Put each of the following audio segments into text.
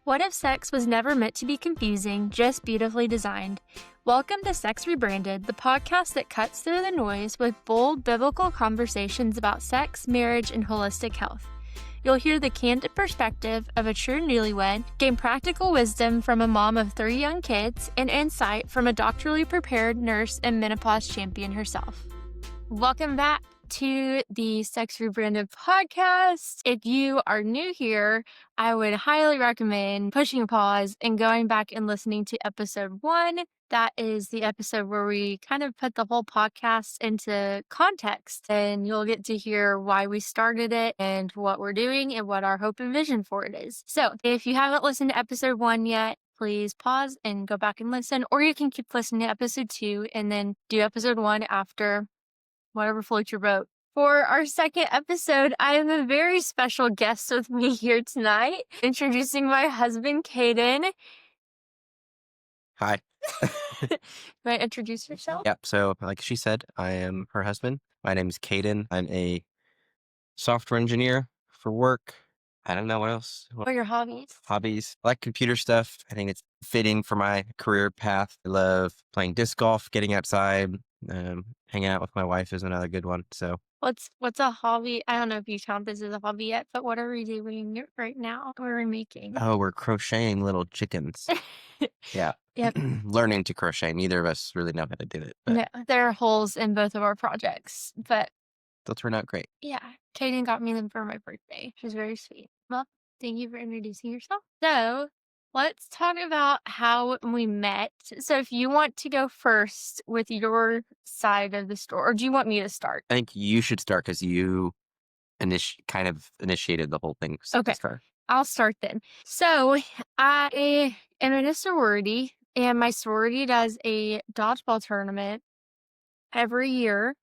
What if sex was never meant to be confusing, just beautifully designed? Welcome to Sex Rebranded, the podcast that cuts through the noise with bold biblical conversations about sex, marriage, and holistic health. You'll hear the candid perspective of a true newlywed, gain practical wisdom from a mom of 3 young kids, and insight from a doctorally prepared nurse and menopause champion herself. Welcome back to the Sex Rebranded podcast. If you are new here, I would highly recommend pushing pause and going back and listening to episode 1. That is the episode where we kind of put the whole podcast into context, and you'll get to hear why we started it and what we're doing and what our hope and vision for it is. So if you haven't listened to episode 1 yet, please pause and go back and listen, or you can keep listening to episode 2 and then do episode 1 after. Whatever floats your boat. For our second episode, I have a very special guest with me here tonight, introducing my husband, Kaden. Hi. May I introduce yourself? Yep. So like she said, I am her husband. My name is Kaden. I'm a software engineer for work. I don't know what else. What are your hobbies? Hobbies. I like computer stuff. I think it's fitting for my career path. I love playing disc golf, getting outside, hanging out with my wife is another good one. So What's a hobby? I don't know if you count this as a hobby yet, but what are we doing right now? What are we making? we're crocheting little chickens. Yeah. Yep. Learning to crochet. Neither of us really know how to do it, but No, there are holes in both of our projects, but they'll turn out great. yeah, Kaden got me them for my birthday, which is very sweet. Well, thank you for introducing yourself. So let's talk about how we met. So if you want to go first with your side of the story, or do you want me to start? I think you should start because you kind of initiated the whole thing. So Okay. start. I'll start then. So I am in a sorority, and my sorority does a dodgeball tournament every year.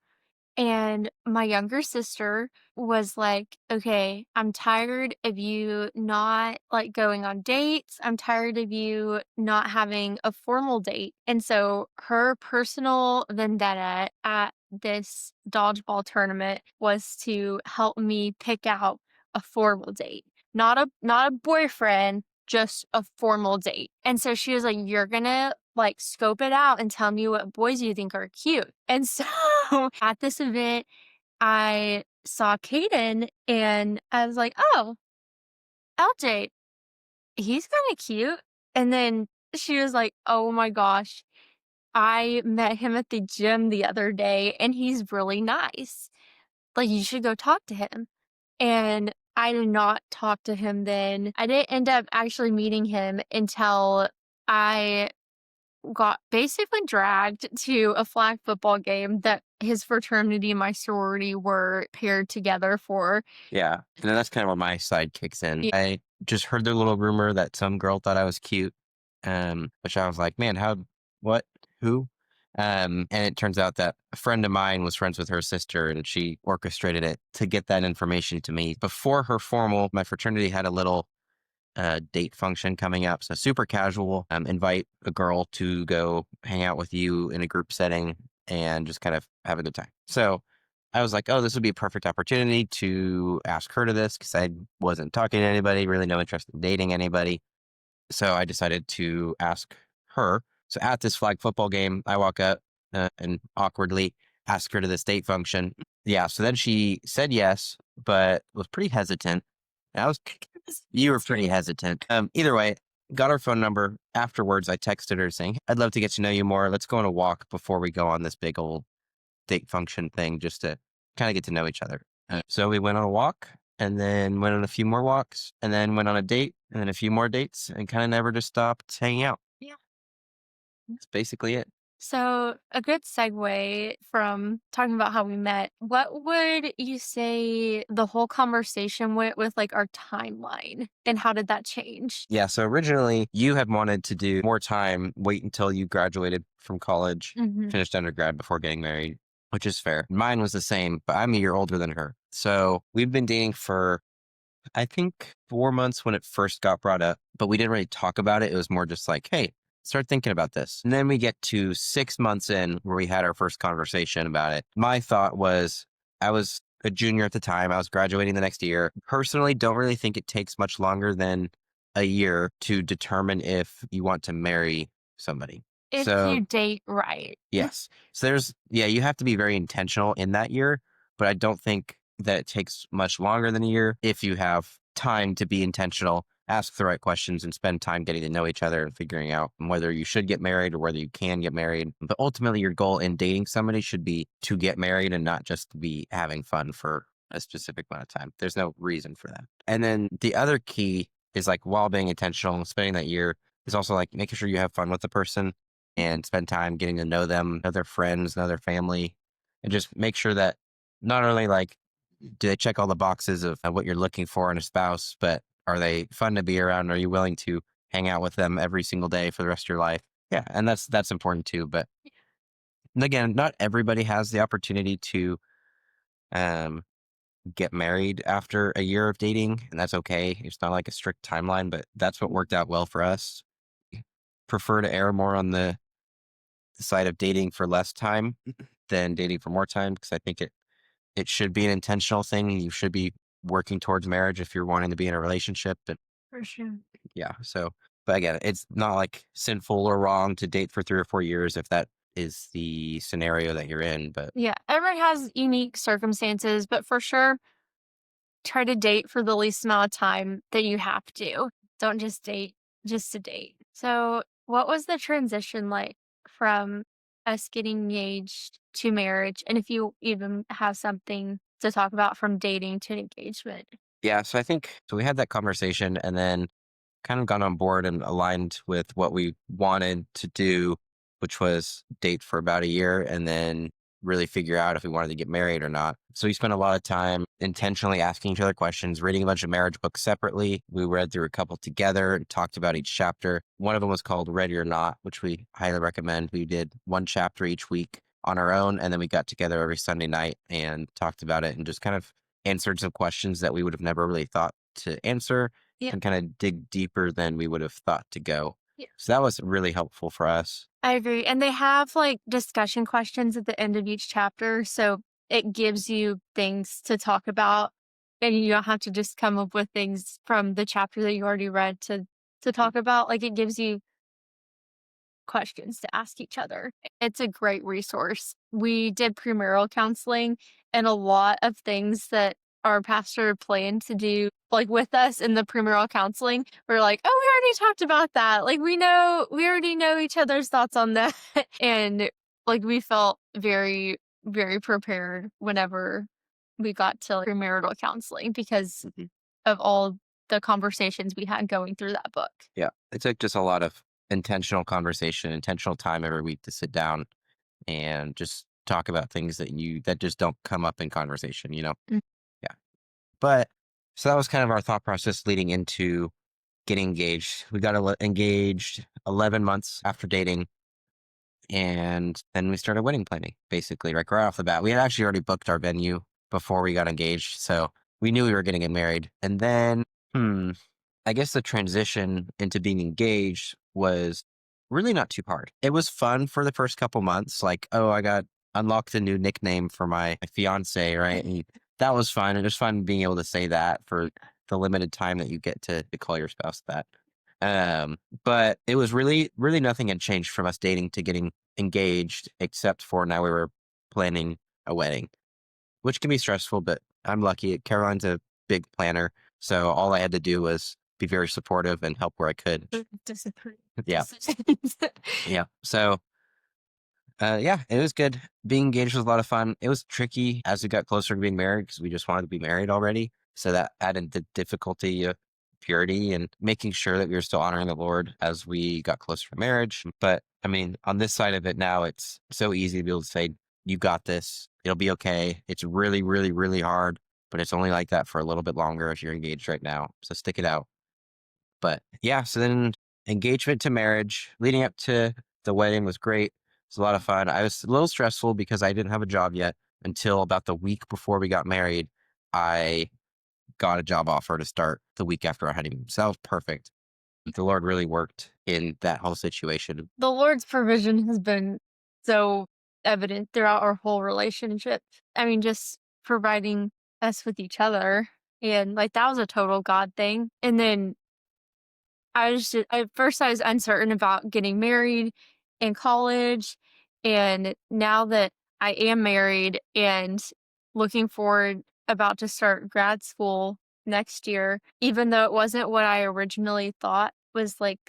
And my younger sister was like, okay, I'm tired of you not like going on dates. I'm tired of you not having a formal date. And so her personal vendetta at this dodgeball tournament was to help me pick out a formal date. Not a boyfriend, just a formal date. And so she was like, you're gonna like scope it out and tell me what boys you think are cute. And so at this event, I saw Kaden and I was like, oh, LJ, he's kind of cute. And then she was like, oh my gosh, I met him at the gym the other day and he's really nice. Like, you should go talk to him. And I did not talk to him then. I didn't end up actually meeting him until I got basically dragged to a flag football game that his fraternity and my sorority were paired together for. Yeah. And then that's kind of where my side kicks in. Yeah. I just heard the little rumor that some girl thought I was cute, which I was like, man, who? And it turns out that a friend of mine was friends with her sister and she orchestrated it to get that information to me. Before her formal, my fraternity had a little date function coming up. So super casual, invite a girl to go hang out with you in a group setting and just kind of have a good time. So I was like, oh, this would be a perfect opportunity to ask her to this because I wasn't talking to anybody, really no interest in dating anybody. So I decided to ask her. So at this flag football game, I walk up and awkwardly ask her to this date function. Yeah. So then she said yes, but was pretty hesitant. You were pretty hesitant. Either way, got her phone number. Afterwards, I texted her saying, I'd love to get to know you more. Let's go on a walk before we go on this big old date function thing, just to kind of get to know each other. So we went on a walk and then went on a few more walks and then went on a date and then a few more dates and kind of never just stopped hanging out. Yeah. That's basically it. So a good segue from talking about how we met, what would you say the whole conversation went with like our timeline and how did that change? Yeah. So originally you had wanted to do more time, wait until you graduated from college, finished undergrad before getting married, which is fair. Mine was the same, but I'm a year older than her. So we've been dating for, I think, 4 months when it first got brought up, but we didn't really talk about it. It was more just like, hey, start thinking about this. And then we get to 6 months in where we had our first conversation about it. My thought was, I was a junior at the time. I was graduating the next year. Personally, don't really think it takes much longer than a year to determine if you want to marry somebody. If So you date right. yes. So yeah, you have to be very intentional in that year, but I don't think that it takes much longer than a year if you have time to be intentional, ask the right questions, and spend time getting to know each other and figuring out whether you should get married or whether you can get married. But ultimately, your goal in dating somebody should be to get married and not just to be having fun for a specific amount of time. There's no reason for that. And then the other key is like while being intentional and spending that year is also like making sure you have fun with the person and spend time getting to know them, know their friends, know their family, and just make sure that not only like do they check all the boxes of what you're looking for in a spouse, but are they fun to be around? Are you willing to hang out with them every single day for the rest of your life? Yeah, and that's important too. But again, not everybody has the opportunity to um, get married after a year of dating, and that's okay. It's not like a strict timeline, but that's what worked out well for us. Prefer to err more on the side of dating for less time than dating for more time because I think it should be an intentional thing. You should be working towards marriage if you're wanting to be in a relationship. But For sure. yeah, so but again, it's not like sinful or wrong to date for 3 or 4 years if that is the scenario that you're in. But Yeah, everyone has unique circumstances, but for sure, try to date for the least amount of time that you have to. Don't just date just to date. So, what was the transition like from us getting engaged to marriage? And if you even have something to talk about from dating to engagement. yeah, so I think so we had that conversation and then kind of got on board and aligned with what we wanted to do, which was date for about a year and then really figure out if we wanted to get married or not. So we spent a lot of time intentionally asking each other questions, reading a bunch of marriage books separately. We read through a couple together and talked about each chapter. One of them was called Ready or Not, which we highly recommend. We did one chapter each week on our own, and then we got together every Sunday night and talked about it and just kind of answered some questions that we would have never really thought to answer Yeah. and kind of dig deeper than we would have thought to go. Yeah. So that was really helpful for us. I agree. And they have like discussion questions at the end of each chapter. So it gives you things to talk about. And you don't have to just come up with things from the chapter that you already read to talk about. Like it gives you questions to ask each other. It's a great resource. We did premarital counseling and a lot of things that our pastor planned to do like with us in the premarital counseling, we're like, oh, we already talked about that. Like we already know each other's thoughts on that. And like we felt very, very prepared whenever we got to premarital counseling because Mhm. of all the conversations we had going through that book. Yeah. It took just a lot of intentional conversation, intentional time every week to sit down and just talk about things that just don't come up in conversation. Mm. Yeah. But so that was kind of our thought process leading into getting engaged. We got engaged 11 months after dating. And then we started wedding planning, basically, like right off the bat. We had actually already booked our venue before we got engaged. So we knew we were getting married. And then, hmm, I guess the transition into being engaged was really not too hard. It was fun for the first couple months. Like, oh, I got unlocked a new nickname for my fiance, right? And that was fun. It was fun being able to say that for the limited time that you get to call your spouse that. But it was really, really nothing had changed from us dating to getting engaged, except for now we were planning a wedding, which can be stressful, but I'm lucky. Caroline's a big planner. So all I had to do was be very supportive and help where I could. Discipline. Yeah. Decisions. Yeah. So yeah, it was good. Being engaged was a lot of fun. It was tricky as we got closer to being married because we just wanted to be married already. So that added the difficulty of purity and making sure that we were still honoring the Lord as we got closer to marriage. But I mean, on this side of it now, it's so easy to be able to say, you got this. It'll be okay. It's really, really, really hard, but it's only like that for a little bit longer if you're engaged right now. So stick it out. But yeah, so then engagement to marriage, leading up to the wedding was great. It was a lot of fun. I was a little stressful because I didn't have a job yet until about the week before we got married. I got a job offer to start the week after our honeymoon. So that was perfect. The Lord really worked in that whole situation. The Lord's provision has been so evident throughout our whole relationship. I mean, just providing us with each other. And like that was a total God thing. And then at first I was uncertain about getting married in college, and now that I am married and looking forward about to start grad school next year, even though it wasn't what I originally thought was like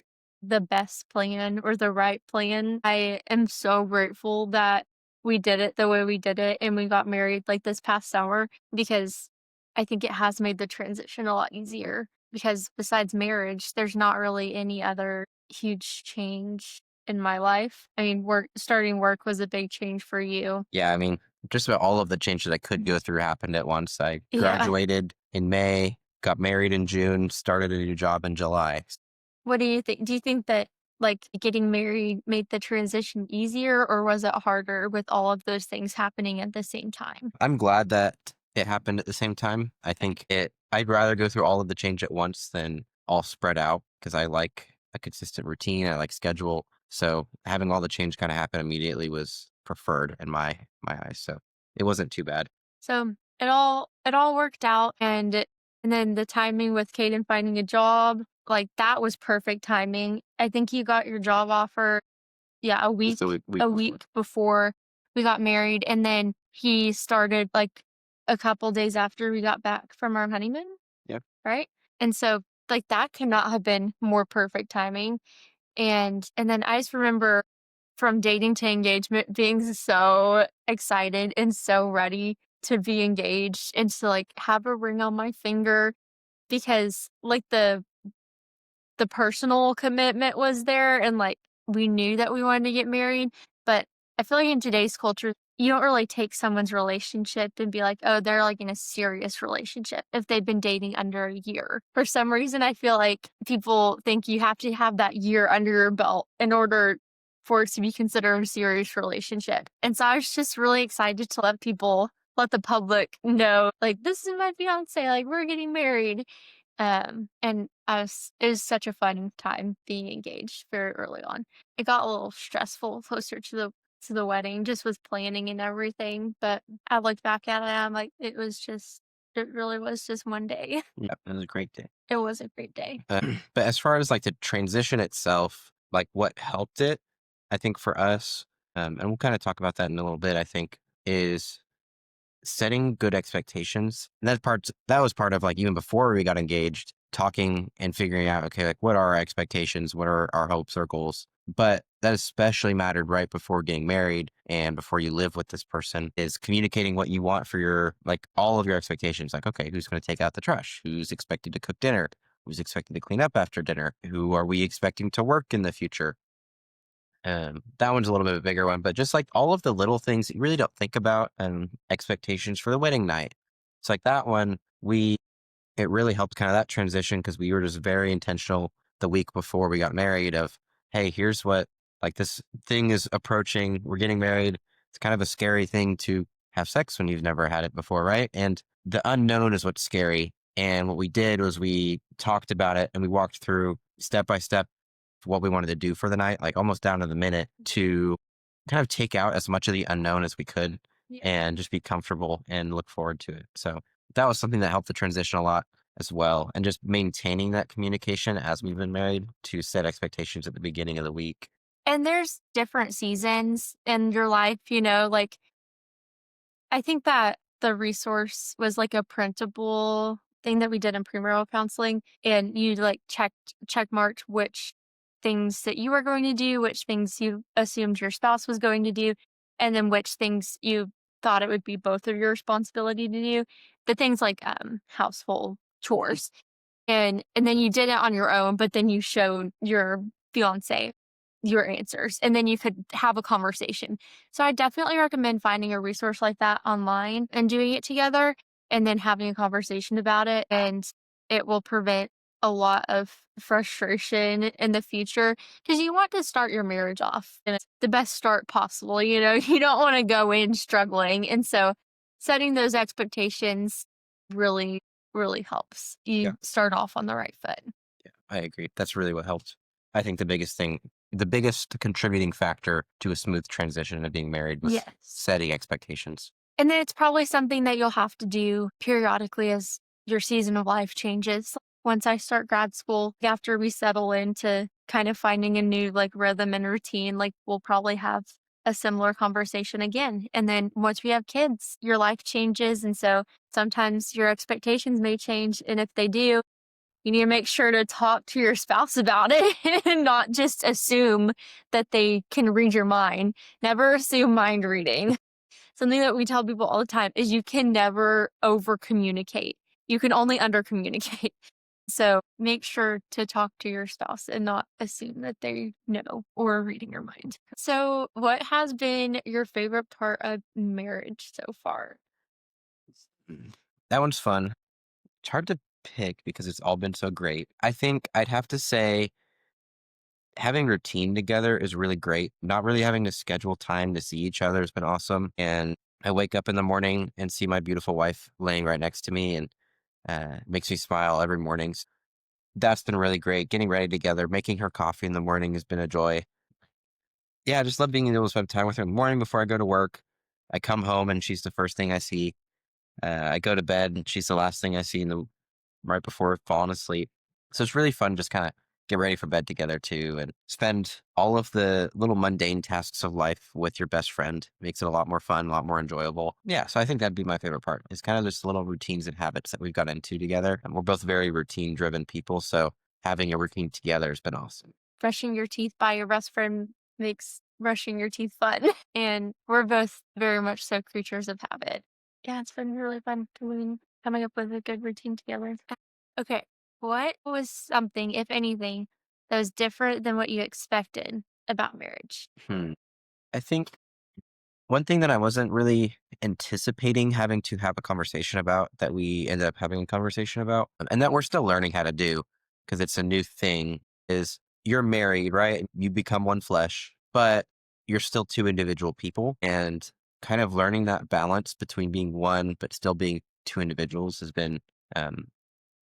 the best plan or the right plan, I am so grateful that we did it the way we did it and we got married like this past summer because I think it has made the transition a lot easier because besides marriage, there's not really any other huge change in my life. I mean, starting work was a big change for you. Yeah, I mean, just about all of the changes I could go through happened at once. I Yeah. graduated in May, got married in June, started a new job in July. What do you think? Do you think that like getting married made the transition easier or was it harder with all of those things happening at the same time? I'm glad that it happened at the same time. I'd rather go through all of the change at once than all spread out because I like a consistent routine. I like schedule. So having all the change kind of happen immediately was preferred in my eyes. So it wasn't too bad. So it all worked out and then the timing with Kaden finding a job, like that was perfect timing. I think you got your job offer, yeah, a Just week week a before. week before we got married and then he started like a couple days after we got back from our honeymoon, Yeah. right? And so like that could not have been more perfect timing. And then I just remember from dating to engagement being so excited and so ready to be engaged and to like have a ring on my finger because like the personal commitment was there and like we knew that we wanted to get married. But I feel like in today's culture, you don't really take someone's relationship and be like, oh, they're like in a serious relationship if they've been dating under a year. For some reason, I feel like people think you have to have that year under your belt in order for it to be considered a serious relationship. And so I was just really excited to let the public know, like, this is my fiance, like, we're getting married. And it was such a fun time being engaged very early on. It got a little stressful closer to the wedding, just with planning and everything. But I look back at it, I'm like, it really was just one day. Yeah, it was a great day. It was a great day. But as far as like the transition itself, like what helped it, I think for us, and we'll kind of talk about that in a little bit, I think, is setting good expectations. And that was part of like even before we got engaged, talking and figuring out, okay, like what are our expectations? What are our hopes or goals? But that especially mattered right before getting married and before you live with this person is communicating what you want for your, like all of your expectations. Like, okay, who's going to take out the trash? Who's expected to cook dinner? Who's expected to clean up after dinner? Who are we expecting to work in the future? That one's a little bit of a bigger one, but just like all of the little things that you really don't think about and expectations for the wedding night. It's like that one, it really helped kind of that transition because we were just very intentional the week before we got married of, hey, here's what like this thing is approaching. We're getting married. It's kind of a scary thing to have sex when you've never had it before, right? And the unknown is what's scary. And what we did was we talked about it and we walked through step by step what we wanted to do for the night, like almost down to the minute to kind of take out as much of the unknown as we could Yeah. and just be comfortable and look forward to it. So that was something that helped the transition a lot as well. And just maintaining that communication as we've been married to set expectations at the beginning of the week. And there's different seasons in your life, you know, like I think that the resource was like a printable thing that we did in premarital counseling, and you like check marked which things that you were going to do, which things you assumed your spouse was going to do, and then which things you thought it would be both of your responsibility to do. The things like household chores. And then you did it on your own, but then you showed your fiance your answers, and then you could have a conversation. So I definitely recommend finding a resource like that online and doing it together, and then having a conversation about it, and it will prevent a lot of frustration in the future because you want to start your marriage off in the best start possible, you know? You don't wanna go in struggling, and so setting those expectations really really helps Yeah. you start off on the right foot. Yeah, I agree. That's really what helped. I think the biggest contributing factor to a smooth transition of being married was Yes. setting expectations. And then it's probably something that you'll have to do periodically as your season of life changes. once I start grad school, after we settle into kind of finding a new like rhythm and routine, like we'll probably have a similar conversation again. And then once we have kids, your life changes. And so sometimes your expectations may change. And if they do, you need to make sure to talk to your spouse about it and not just assume that they can read your mind. Never assume mind reading. Something that we tell people all the time is you can never over communicate. You can only under communicate. So make sure to talk to your spouse and not assume that they know or are reading your mind. So, what has been your favorite part of marriage so far? Mm. That one's fun. It's hard to pick because it's all been so great. I think I'd have to say having routine together is really great. Not really having to schedule time to see each other has been awesome. And I wake up in the morning and see my beautiful wife laying right next to me and makes me smile every morning. That's been really great. Getting ready together, making her coffee in the morning has been a joy. Yeah, I just love being able to spend time with her in the morning before I go to work. I come home and she's the first thing I see. I go to bed and she's the last thing I see in the right before falling asleep. So it's really fun just kind of get ready for bed together too and spend all of the little mundane tasks of life with your best friend. Makes it a lot more fun, a lot more enjoyable. Yeah, so I think that'd be my favorite part. Is kind of just little routines and habits that we've got into together. And we're both very routine driven people, so having a routine together has been awesome. Brushing your teeth by your best friend makes brushing your teeth fun. And we're both very much so creatures of habit. Yeah, it's been really fun coming up with a good routine together. Okay. What was something, if anything, that was different than what you expected about marriage? Hmm. I think one thing that I wasn't really anticipating having to have a conversation about that we ended up having a conversation about, and that we're still learning how to do because it's a new thing, is you're married, right? You become one flesh, but you're still two individual people. And kind of learning that balance between being one, but still being two individuals has been um,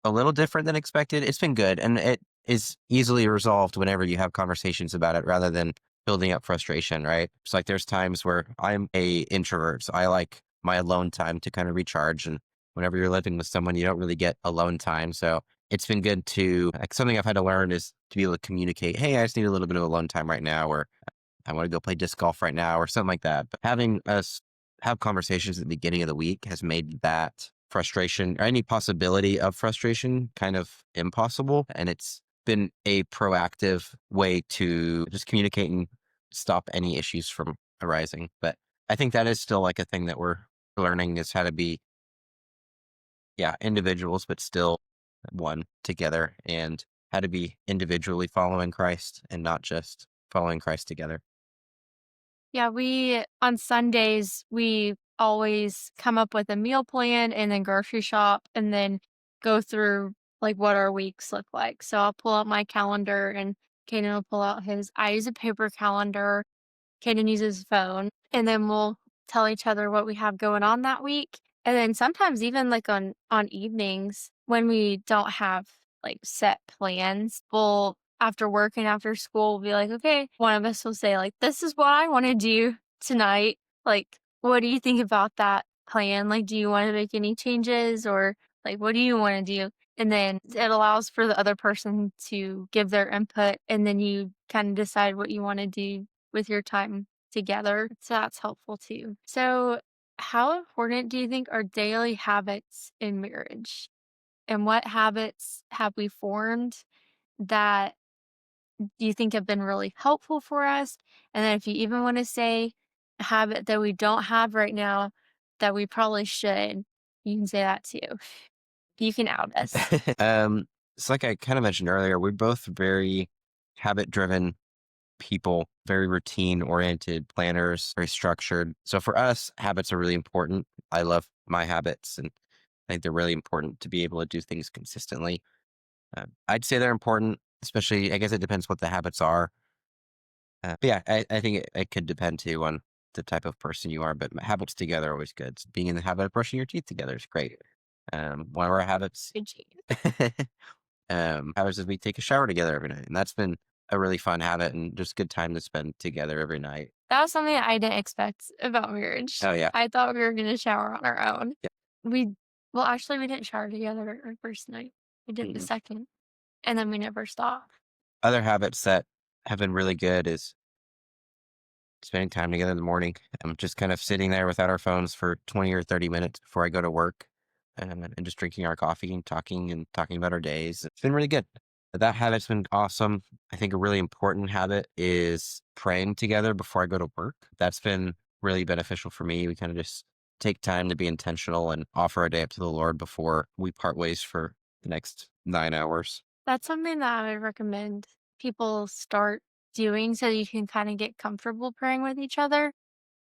a little different than expected. It's been good, and it is easily resolved whenever you have conversations about it rather than building up frustration, right? It's like there's times where I'm a introvert, so I like my alone time to kind of recharge, and whenever you're living with someone, you don't really get alone time. So it's been good to like something I've had to learn is to be able to communicate, hey, I just need a little bit of alone time right now, or I want to go play disc golf right now or something like that. But having us have conversations at the beginning of the week has made that frustration or any possibility of frustration kind of impossible. And it's been a proactive way to just communicate and stop any issues from arising. But I think that is still like a thing that we're learning is how to be, yeah, individuals, but still one together and how to be individually following Christ and not just following Christ together. Yeah, we on Sundays, we always come up with a meal plan and then grocery shop and then go through like what our weeks look like. So I'll pull out my calendar and Kaden will pull out his. I use a paper calendar. Kaden uses his phone, and then we'll tell each other what we have going on that week. And then sometimes even like on evenings when we don't have like set plans, we'll after work and after school we'll be like, okay, one of us will say like, this is what I want to do tonight. Like, what do you think about that plan? Like, do you want to make any changes or like what do you want to do? And then it allows for the other person to give their input and then you kind of decide what you want to do with your time together. So that's helpful too. So, how important do you think are daily habits in marriage? And what habits have we formed that do you think have been really helpful for us? And then, if you even want to say a habit that we don't have right now that we probably should, you can say that too. You can out us. um, it's like I kind of mentioned earlier, we're both very habit driven people, very routine oriented planners, very structured. So for us, habits are really important. I love my habits and I think they're really important to be able to do things consistently. I'd say they're important, especially, I guess it depends what the habits are. But yeah, I think it could depend too on the type of person you are, but habits together are always good. Being in the habit of brushing your teeth together is great. One of our habits Good job. habits is we take a shower together every night, and that's been a really fun habit and just good time to spend together every night. That was something I didn't expect about marriage. Oh yeah, I thought we were gonna shower on our own. yeah. We well, actually, we didn't shower together our first night. We did the Mhm. second, and then we never stopped. Other habits that have been really good is spending time together in the morning. Just kind of sitting there without our phones for 20 or 30 minutes before I go to work, and just drinking our coffee and talking about our days. It's been really good. That habit's been awesome. I think a really important habit is praying together before I go to work. That's been really beneficial for me. We kind of just take time to be intentional and offer our day up to the Lord before we part ways for the next 9 hours. That's something that I would recommend people start doing so you can kind of get comfortable praying with each other.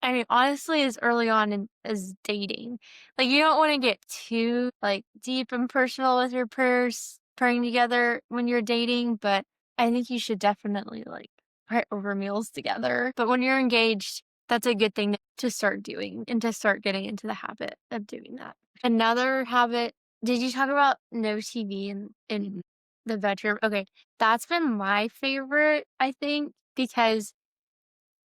I mean, honestly, as early on in as dating. Like, you don't wanna get too, like, deep and personal with your prayers praying together when you're dating, but I think you should definitely, like, pray over meals together. But when you're engaged, that's a good thing to start doing and to start getting into the habit of doing that. Another habit, did you talk about no TV in the bedroom? Okay, that's been my favorite, I think, because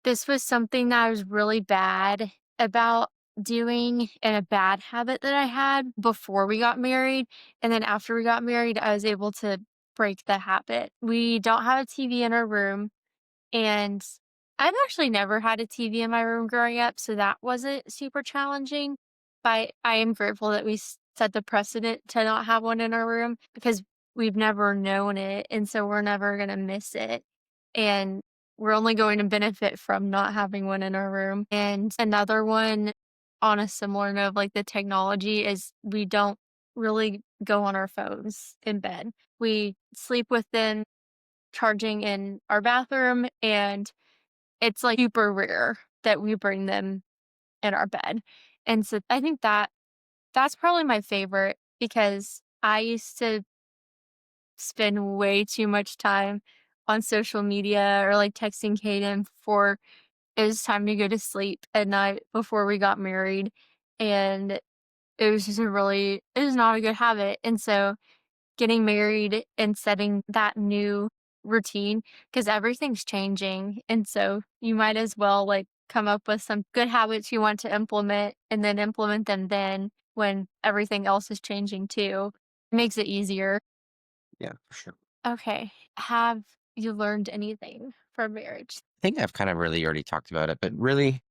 this was something that I was really bad about doing and a bad habit that I had before we got married. And then after we got married, I was able to break the habit. We don't have a TV in our room. And I've actually never had a TV in my room growing up, so that wasn't super challenging. But I am grateful that we set the precedent to not have one in our room because we've never known it. And so we're never going to miss it. And we're only going to benefit from not having one in our room. And another one on a similar note of like the technology is we don't really go on our phones in bed. We sleep with them charging in our bathroom, and it's, like, super rare that we bring them in our bed, and so I think that that's probably my favorite because I used to spend way too much time on social media or, like, texting Kaden before it was time to go to sleep at night before we got married, and it was just a really it was not a good habit, and so getting married and setting that new routine because everything's changing. And so you might as well like come up with some good habits you want to implement and then implement them then when everything else is changing too. Makes it easier. Yeah, for sure. Okay. Have you learned anything from marriage? I think I've kind of really already talked about it, but really,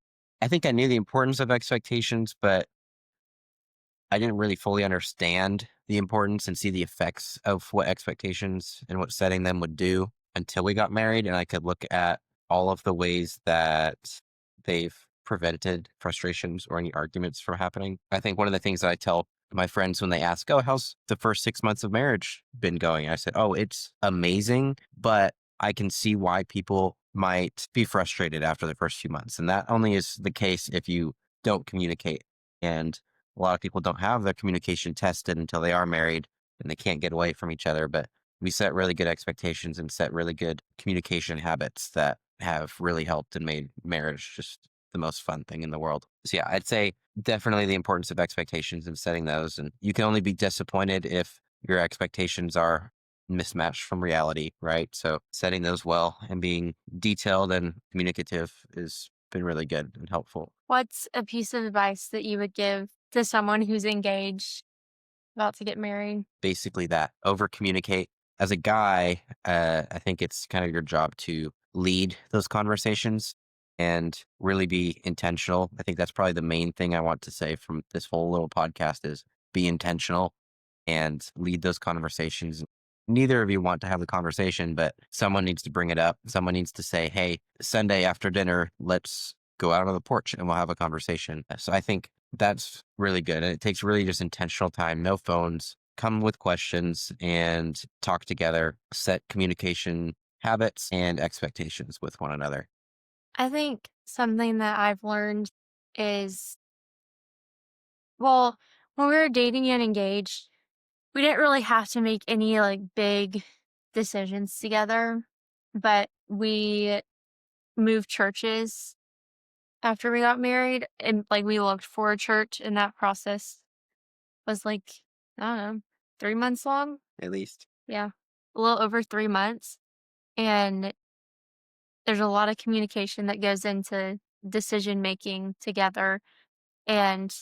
I think I knew the importance of expectations, but I didn't really fully understand the importance and see the effects of what expectations and what setting them would do until we got married. And I could look at all of the ways that they've prevented frustrations or any arguments from happening. I think one of the things that I tell my friends when they ask, "Oh, how's the first 6 months of marriage been going?" I said, "Oh, it's amazing, but I can see why people might be frustrated after the first few months." And that only is the case if you don't communicate. And a lot of people don't have their communication tested until they are married and they can't get away from each other. But we set really good expectations and set really good communication habits that have really helped and made marriage just the most fun thing in the world. So, yeah, I'd say definitely the importance of expectations and setting those. And you can only be disappointed if your expectations are mismatched from reality, right? So, setting those well and being detailed and communicative has been really good and helpful. What's a piece of advice that you would give to someone who's engaged, about to get married? Basically that, over communicate. As a guy, I think it's kind of your job to lead those conversations and really be intentional. I think that's probably the main thing I want to say from this whole little podcast is be intentional and lead those conversations. Neither of you want to have the conversation, but someone needs to bring it up. Someone needs to say, "Hey, Sunday after dinner, let's go out on the porch and we'll have a conversation." So I think that's really good. And it takes really just intentional time, no phones, come with questions and talk together, set communication habits and expectations with one another. I think something that I've learned is, well, when we were dating and engaged, we didn't really have to make any like big decisions together, but we moved churches after we got married and like we looked for a church and that process was like, I don't know, 3 months long. At least. Yeah. A little over 3 months. And there's a lot of communication that goes into decision making together. And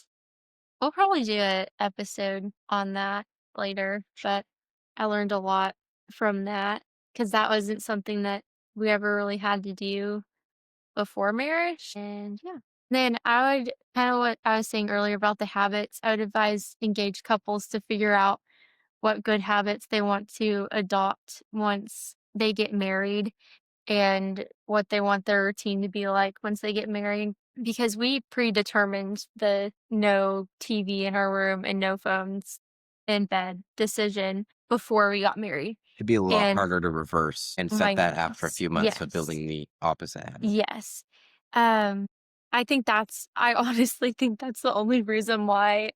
we'll probably do an episode on that later, but I learned a lot from that because that wasn't something that we ever really had to do before marriage. And yeah. Then I would kind of what I was saying earlier about the habits, I would advise engaged couples to figure out what good habits they want to adopt once they get married and what they want their routine to be like once they get married. Because we predetermined the no TV in our room and no phones in bed decision before we got married. It'd be a lot And harder to reverse and oh set my that after a goodness, few months of yes, building the opposite habit. yes. Um, I honestly think that's the only reason why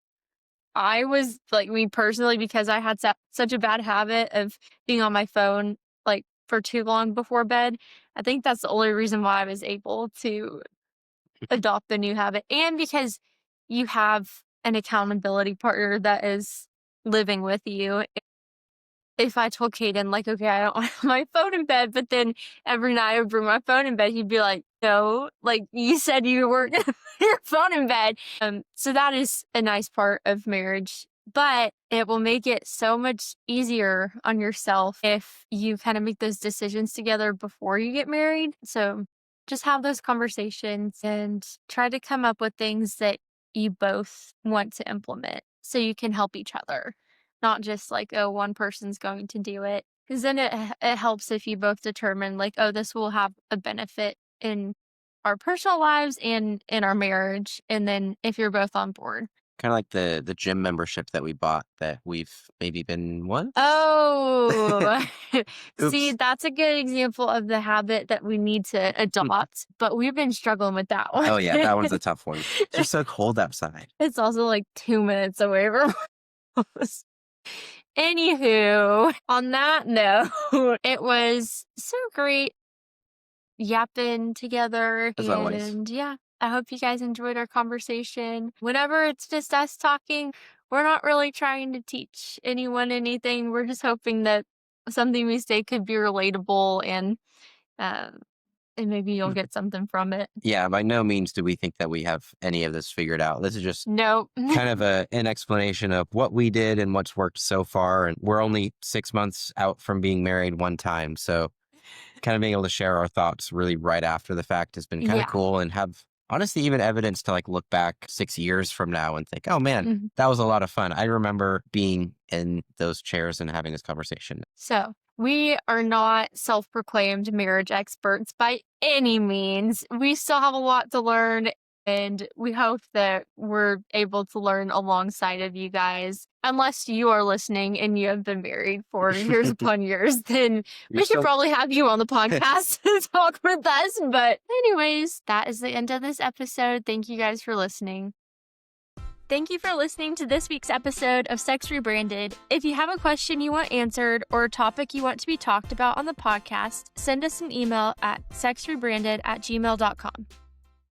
I was like, me personally, because I had such a bad habit of being on my phone like for too long before bed. I think that's the only reason why I was able to adopt the new habit. And because you have an accountability partner that is living with you. If I told Kaden, like, okay, I don't want my phone in bed, but then every night I would bring my phone in bed, he'd be like, no, like, you said you weren't going to put your phone in bed. So that is a nice part of marriage, but it will make it so much easier on yourself if you kind of make those decisions together before you get married. So just have those conversations and try to come up with things that you both want to implement so you can help each other. Not just like, oh, one person's going to do it. Because then it helps if you both determine, like, oh, this will have a benefit in our personal lives and in our marriage. And then if you're both on board. Kind of like the gym membership that we bought that we've maybe been once. Oh, see, Oops. that's a good example of the habit that we need to adopt. But we've been struggling with that one. Oh yeah, that one's a tough one. It's just so cold outside. It's also like 2 minutes away from us. Anywho, on that note, it was so great yapping together. As always. And yeah, I hope you guys enjoyed our conversation. Whenever it's just us talking, we're not really trying to teach anyone anything. We're just hoping that something we say could be relatable um, and maybe you'll get something from it. Yeah, by no means do we think that we have any of this figured out. This is just Nope. kind of an explanation of what we did and what's worked so far. And we're only 6 months out from being married one time. So kind of being able to share our thoughts really right after the fact has been kind of Yeah. cool and have honestly even evidence to like look back 6 years from now and think, oh man, Mhm. that was a lot of fun. I remember being in those chairs and having this conversation. So, we are not self proclaimed marriage experts by any means. We still have a lot to learn, and we hope that we're able to learn alongside of you guys. Unless you are listening and you have been married for years upon years, then You're we should still probably have you on the podcast to talk with us. But, anyways, that is the end of this episode. Thank you guys for listening. Thank you for listening to this week's episode of Sex Rebranded. If you have a question you want answered or a topic you want to be talked about on the podcast, send us an email at sexrebranded@gmail.com.